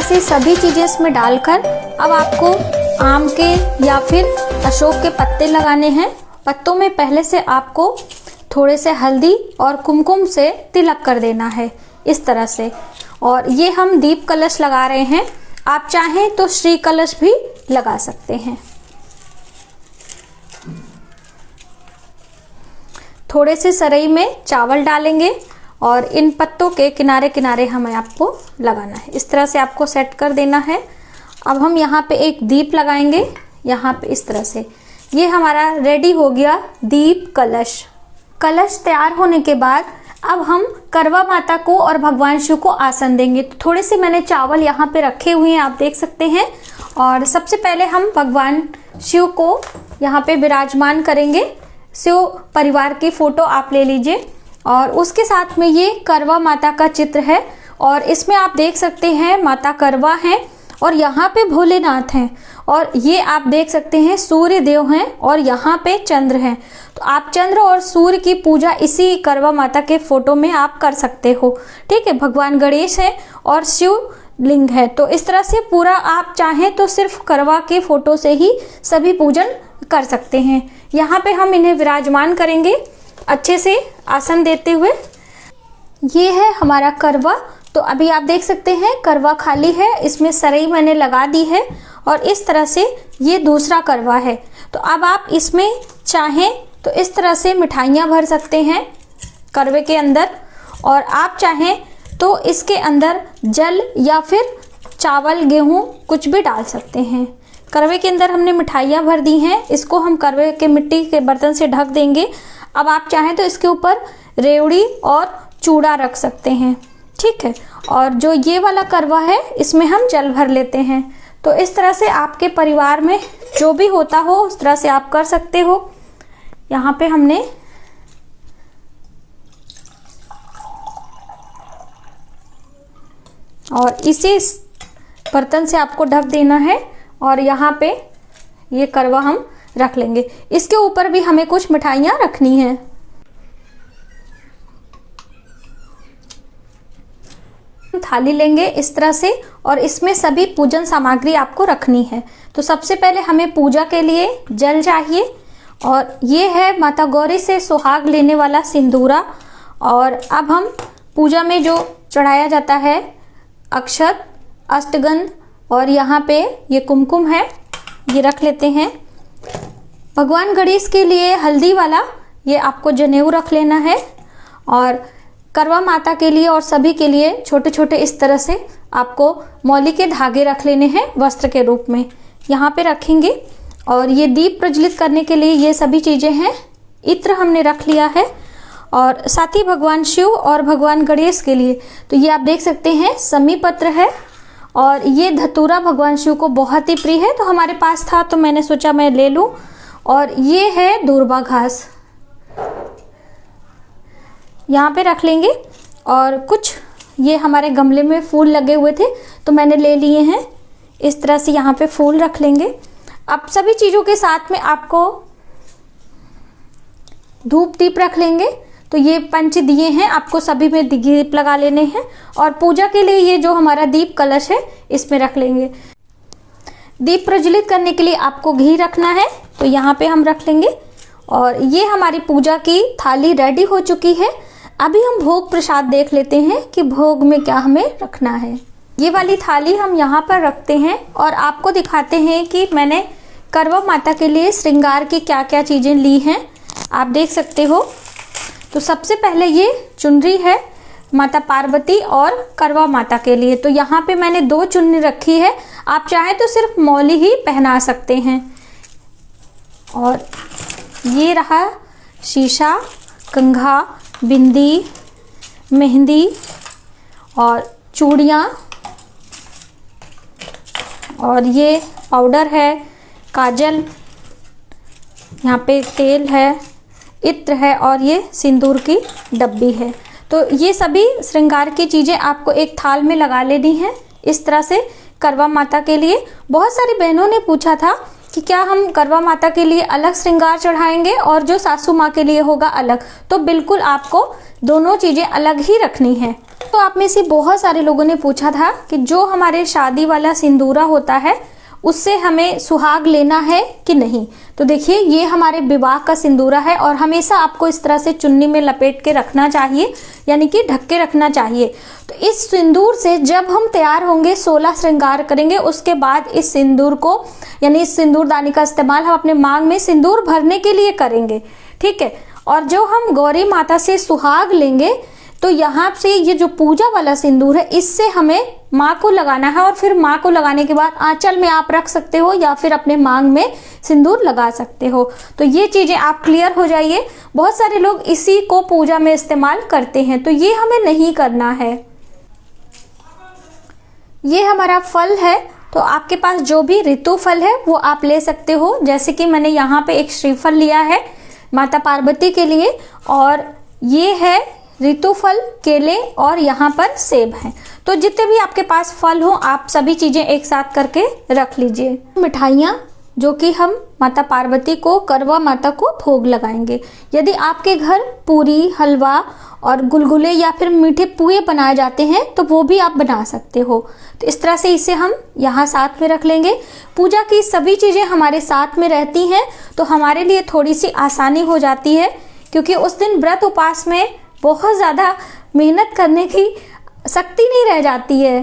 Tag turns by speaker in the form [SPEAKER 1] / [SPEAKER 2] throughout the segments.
[SPEAKER 1] से सभी चीज़ें इसमें डालकर अब आपको आम के या फिर अशोक के पत्ते लगाने हैं। पत्तों में पहले से आपको थोड़े से हल्दी और कुमकुम से तिलक कर देना है इस तरह से। और ये हम दीप कलश लगा रहे हैं, आप चाहें तो श्री कलश भी लगा सकते हैं। थोड़े से सरई में चावल डालेंगे और इन पत्तों के किनारे किनारे हमें आपको लगाना है। इस तरह से आपको सेट कर देना है। अब हम यहाँ पे एक दीप लगाएंगे, यहाँ पे इस तरह से। ये हमारा रेडी हो गया दीप कलश। कलश तैयार होने के बाद अब हम करवा माता को और भगवान शिव को आसन देंगे। तो थोड़े से मैंने चावल यहाँ पे रखे हुए हैं, आप देख सकते हैं। और सबसे पहले हम भगवान शिव को यहाँ पे विराजमान करेंगे। शिव परिवार की फोटो आप ले लीजिए और उसके साथ में ये करवा माता का चित्र है और इसमें आप देख सकते हैं माता करवा है और यहाँ पे भोलेनाथ हैं और ये आप देख सकते हैं सूर्य देव हैं और यहाँ पे चंद्र हैं। तो आप चंद्र और सूर्य की पूजा इसी करवा माता के फोटो में आप कर सकते हो। ठीक है, भगवान गणेश है और शिव लिंग है। तो इस तरह से पूरा आप चाहें तो सिर्फ करवा के फोटो से ही सभी पूजन कर सकते हैं। यहाँ पे हम इन्हें विराजमान करेंगे अच्छे से आसन देते हुए। ये है हमारा करवा। तो अभी आप देख सकते हैं करवा खाली है, इसमें सरई मैंने लगा दी है और इस तरह से ये दूसरा करवा है। तो अब आप इसमें चाहें तो इस तरह से मिठाइयाँ भर सकते हैं करवे के अंदर और आप चाहें तो इसके अंदर जल या फिर चावल गेहूँ कुछ भी डाल सकते हैं। करवे के अंदर हमने मिठाइयाँ भर दी हैं, इसको हम करवे के मिट्टी के बर्तन से ढक देंगे। अब आप चाहें तो इसके ऊपर रेवड़ी और चूड़ा रख सकते हैं। ठीक है, और जो ये वाला करवा है इसमें हम जल भर लेते हैं। तो इस तरह से आपके परिवार में जो भी होता हो उस तरह से आप कर सकते हो। यहाँ पे हमने और इसी बर्तन से आपको ढक देना है और यहाँ पे ये करवा हम रख लेंगे। इसके ऊपर भी हमें कुछ मिठाइयाँ रखनी हैं। थाली लेंगे इस तरह से और इसमें सभी पूजन सामग्री आपको रखनी है। तो सबसे पहले हमें पूजा के लिए जल चाहिए और ये है माता गौरी से सुहाग लेने वाला सिंदूरा। और अब हम पूजा में जो चढ़ाया जाता है अक्षत, अष्टगंध और यहाँ पे ये कुमकुम है, ये रख लेते हैं। भगवान गणेश के लिए हल्दी वाला ये आपको जनेऊ रख लेना है और करवा माता के लिए और सभी के लिए छोटे छोटे इस तरह से आपको मौली के धागे रख लेने हैं वस्त्र के रूप में, यहाँ पे रखेंगे। और ये दीप प्रज्वलित करने के लिए ये सभी चीज़ें हैं। इत्र हमने रख लिया है और साथ ही भगवान शिव और भगवान गणेश के लिए तो ये आप देख सकते हैं समी पत्र है और ये धतूरा भगवान शिव को बहुत ही प्रिय है। तो हमारे पास था तो मैंने सोचा मैं ले लूँ। और ये है दूर्वा घास, यहाँ पे रख लेंगे। और कुछ ये हमारे गमले में फूल लगे हुए थे तो मैंने ले लिए हैं, इस तरह से यहाँ पे फूल रख लेंगे। अब सभी चीज़ों के साथ में आपको धूप दीप रख लेंगे। तो ये पंच दिए हैं, आपको सभी में दीप लगा लेने हैं। और पूजा के लिए ये जो हमारा दीप कलश है इसमें रख लेंगे। दीप प्रज्वलित करने के लिए आपको घी रखना है तो यहाँ पे हम रख लेंगे। और ये हमारी पूजा की थाली रेडी हो चुकी है। अभी हम भोग प्रसाद देख लेते हैं कि भोग में क्या हमें रखना है। ये वाली थाली हम यहाँ पर रखते हैं और आपको दिखाते हैं कि मैंने करवा माता के लिए श्रृंगार की क्या क्या चीज़ें ली हैं, आप देख सकते हो। तो सबसे पहले ये चुनरी है माता पार्वती और करवा माता के लिए। तो यहाँ पे मैंने 2 चुन्नी रखी है, आप चाहें तो सिर्फ मौली ही पहना सकते हैं। और ये रहा शीशा, कंघा, बिंदी, मेहंदी और चूड़ियाँ। और ये पाउडर है, काजल, यहाँ पे तेल है, इत्र है और ये सिंदूर की डब्बी है। तो ये सभी श्रृंगार की चीज़ें आपको एक थाल में लगा लेनी है इस तरह से करवा माता के लिए। बहुत सारी बहनों ने पूछा था कि क्या हम करवा माता के लिए अलग श्रृंगार चढ़ाएंगे और जो सासू माँ के लिए होगा अलग। तो बिल्कुल आपको दोनों चीज़ें अलग ही रखनी है। तो आप में से बहुत सारे लोगों ने पूछा था कि जो हमारे शादी वाला सिंदूरा होता है उससे हमें सुहाग लेना है कि नहीं। तो देखिए ये हमारे विवाह का सिंदूरा है और हमेशा आपको इस तरह से चुन्नी में लपेट के रखना चाहिए, यानी कि ढक के रखना चाहिए। तो इस सिंदूर से जब हम तैयार होंगे 16 श्रृंगार करेंगे, उसके बाद इस सिंदूर को यानी इस सिंदूरदानी का इस्तेमाल हम अपने मांग में सिंदूर भरने के लिए करेंगे, ठीक है। और जो हम गौरी माता से सुहाग लेंगे तो यहाँ से ये जो पूजा वाला सिंदूर है इससे हमें माँ को लगाना है और फिर माँ को लगाने के बाद आंचल में आप रख सकते हो या फिर अपने मांग में सिंदूर लगा सकते हो। तो ये चीजें आप क्लियर हो जाइए। बहुत सारे लोग इसी को पूजा में इस्तेमाल करते हैं, तो ये हमें नहीं करना है। ये हमारा फल है, तो आपके पास जो भी ऋतु फल है वो आप ले सकते हो। जैसे कि मैंने यहाँ पे एक श्रीफल लिया है माता पार्वती के लिए, और ये है ऋतु फल, केले और यहाँ पर सेब हैं। तो जितने भी आपके पास फल हो आप सभी चीजें एक साथ करके रख लीजिए। मिठाइयाँ जो कि हम माता पार्वती को, करवा माता को भोग लगाएंगे। यदि आपके घर पूरी, हलवा और गुलगुले या फिर मीठे पुए बनाए जाते हैं तो वो भी आप बना सकते हो। तो इस तरह से इसे हम यहाँ साथ में रख लेंगे। पूजा की सभी चीज़ें हमारे साथ में रहती हैं तो हमारे लिए थोड़ी सी आसानी हो जाती है, क्योंकि उस दिन व्रत उपास में बहुत ज़्यादा मेहनत करने की शक्ति नहीं रह जाती है।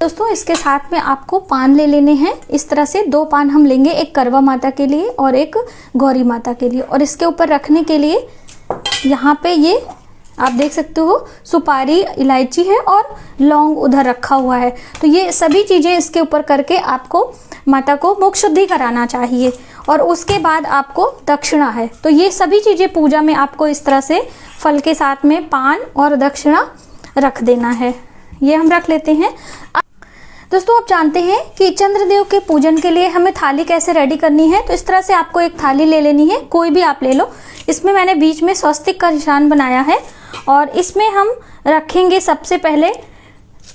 [SPEAKER 1] दोस्तों इसके साथ में आपको पान ले लेने हैं। इस तरह से 2 पान हम लेंगे, एक करवा माता के लिए और एक गौरी माता के लिए। और इसके ऊपर रखने के लिए यहाँ पे ये आप देख सकते हो सुपारी, इलायची है और लौंग उधर रखा हुआ है। तो ये सभी चीज़ें इसके ऊपर करके आपको माता को मुख शुद्धि कराना चाहिए। और उसके बाद आपको दक्षिणा है, तो ये सभी चीज़ें पूजा में आपको इस तरह से फल के साथ में पान और दक्षिणा रख देना है। ये हम रख लेते हैं। दोस्तों आप जानते हैं कि चंद्रदेव के पूजन के लिए हमें थाली कैसे रेडी करनी है। तो इस तरह से आपको एक थाली ले लेनी है, कोई भी आप ले लो। इसमें मैंने बीच में स्वस्तिक का निशान बनाया है और इसमें हम रखेंगे सबसे पहले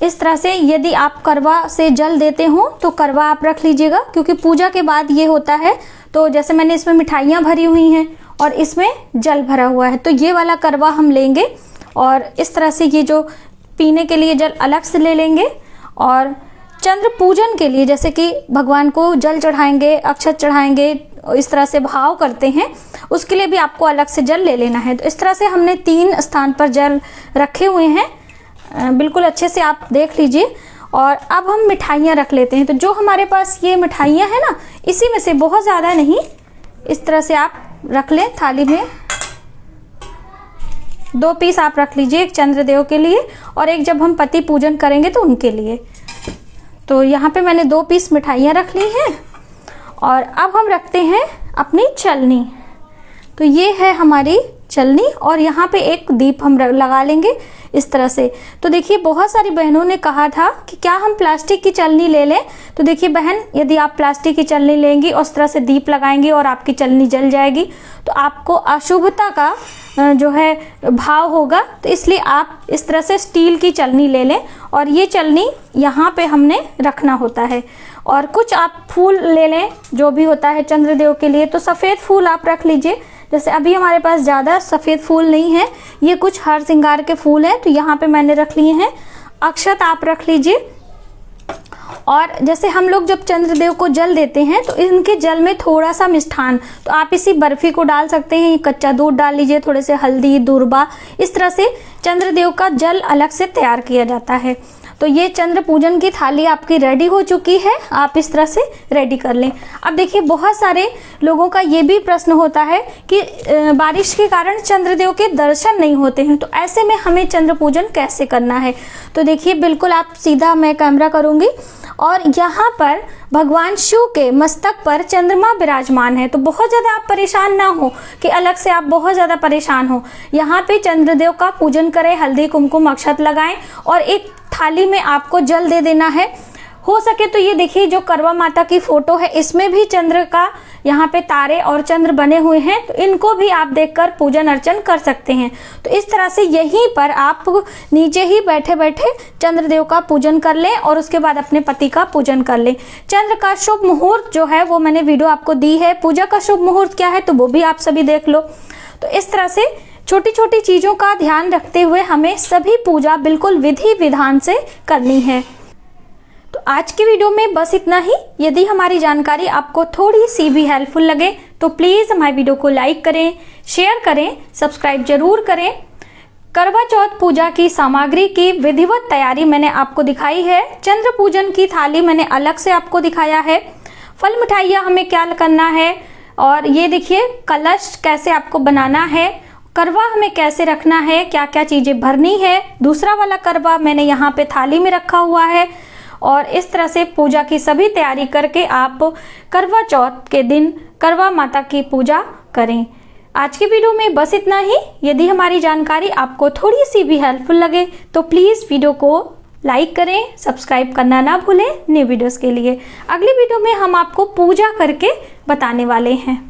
[SPEAKER 1] इस तरह से। यदि आप करवा से जल देते हो तो करवा आप रख लीजिएगा, क्योंकि पूजा के बाद ये होता है। तो जैसे मैंने इसमें मिठाइयाँ भरी हुई हैं और इसमें जल भरा हुआ है, तो ये वाला करवा हम लेंगे और इस तरह से ये जो पीने के लिए जल अलग से ले लेंगे। और चंद्र पूजन के लिए जैसे कि भगवान को जल चढ़ाएंगे, अक्षत चढ़ाएंगे, इस तरह से भाव करते हैं, उसके लिए भी आपको अलग से जल ले लेना है। तो इस तरह से हमने 3 स्थान पर जल रखे हुए हैं, बिल्कुल अच्छे से आप देख लीजिए। और अब हम मिठाइयाँ रख लेते हैं। तो जो हमारे पास ये मिठाइयाँ हैं ना, इसी में से बहुत ज़्यादा नहीं, इस तरह से आप रख लें थाली में। 2 पीस आप रख लीजिए, एक चंद्रदेव के लिए और एक जब हम पति पूजन करेंगे तो उनके लिए। तो यहाँ पे मैंने 2 पीस मिठाइयाँ रख ली हैं। और अब हम रखते हैं अपनी चलनी। तो ये है हमारी चलनी और यहाँ पे एक दीप हम लगा लेंगे इस तरह से। तो देखिए बहुत सारी बहनों ने कहा था कि क्या हम प्लास्टिक की चलनी ले लें। तो देखिए बहन, यदि आप प्लास्टिक की चलनी लेंगी और उस तरह से दीप लगाएंगी और आपकी चलनी जल जाएगी तो आपको अशुभता का जो है भाव होगा। तो इसलिए आप इस तरह से स्टील की चलनी ले लें और ये चलनी यहाँ पे हमने रखना होता है। और कुछ आप फूल ले लें जो भी होता है चंद्रदेव के लिए। तो सफ़ेद फूल आप रख लीजिए, जैसे अभी हमारे पास ज़्यादा सफ़ेद फूल नहीं है, ये कुछ हर श्रृंगार के फूल हैं, तो यहाँ पे मैंने रख लिए हैं। अक्षत आप रख लीजिए। और जैसे हम लोग जब चंद्रदेव को जल देते हैं तो इनके जल में थोड़ा सा मिष्ठान, तो आप इसी बर्फी को डाल सकते हैं, कच्चा दूध डाल लीजिए, थोड़े से हल्दी, दूर्बा, इस तरह से चंद्रदेव का जल अलग से तैयार किया जाता है। तो ये चंद्र पूजन की थाली आपकी रेडी हो चुकी है, आप इस तरह से रेडी कर लें। अब देखिए बहुत सारे लोगों का ये भी प्रश्न होता है कि बारिश के कारण चंद्रदेव के दर्शन नहीं होते हैं, तो ऐसे में हमें चंद्र पूजन कैसे करना है। तो देखिए बिल्कुल आप सीधा मैं कैमरा करूँगी और यहाँ पर भगवान शिव के मस्तक पर चंद्रमा विराजमान है। तो बहुत ज़्यादा आप परेशान ना हो कि अलग से आप बहुत ज़्यादा परेशान हो। यहाँ पे चंद्रदेव का पूजन करें, हल्दी कुमकुम अक्षत लगाएं और एक थाली में आपको जल दे देना है। हो सके तो ये देखिए जो करवा माता की फोटो है इसमें भी चंद्र का यहाँ पे तारे और चंद्र बने हुए हैं, तो इनको भी आप देखकर पूजन अर्चन कर सकते हैं। तो इस तरह से यहीं पर आप नीचे ही बैठे बैठे चंद्रदेव का पूजन कर लें और उसके बाद अपने पति का पूजन कर लें। चंद्र का शुभ मुहूर्त जो है वो मैंने वीडियो आपको दी है, पूजा का शुभ मुहूर्त क्या है तो वो भी आप सभी देख लो। तो इस तरह से छोटी छोटी चीज़ों का ध्यान रखते हुए हमें सभी पूजा बिल्कुल विधि विधान से करनी है। तो आज की वीडियो में बस इतना ही। यदि हमारी जानकारी आपको थोड़ी सी भी हेल्पफुल लगे तो प्लीज़ हमारी वीडियो को लाइक करें, शेयर करें, सब्सक्राइब जरूर करें। करवा चौथ पूजा की सामग्री की विधिवत तैयारी मैंने आपको दिखाई है। चंद्र पूजन की थाली मैंने अलग से आपको दिखाया है। फल मिठाइयाँ हमें क्या करना है, और ये देखिए कलश कैसे आपको बनाना है, करवा हमें कैसे रखना है, क्या क्या चीज़ें भरनी है। दूसरा वाला करवा मैंने यहाँ पे थाली में रखा हुआ है। और इस तरह से पूजा की सभी तैयारी करके आप करवा चौथ के दिन करवा माता की पूजा करें। आज की वीडियो में बस इतना ही। यदि हमारी जानकारी आपको थोड़ी सी भी हेल्पफुल लगे तो प्लीज़ वीडियो को लाइक करें, सब्सक्राइब करना ना भूलें न्यू वीडियोस के लिए। अगली वीडियो में हम आपको पूजा करके बताने वाले हैं।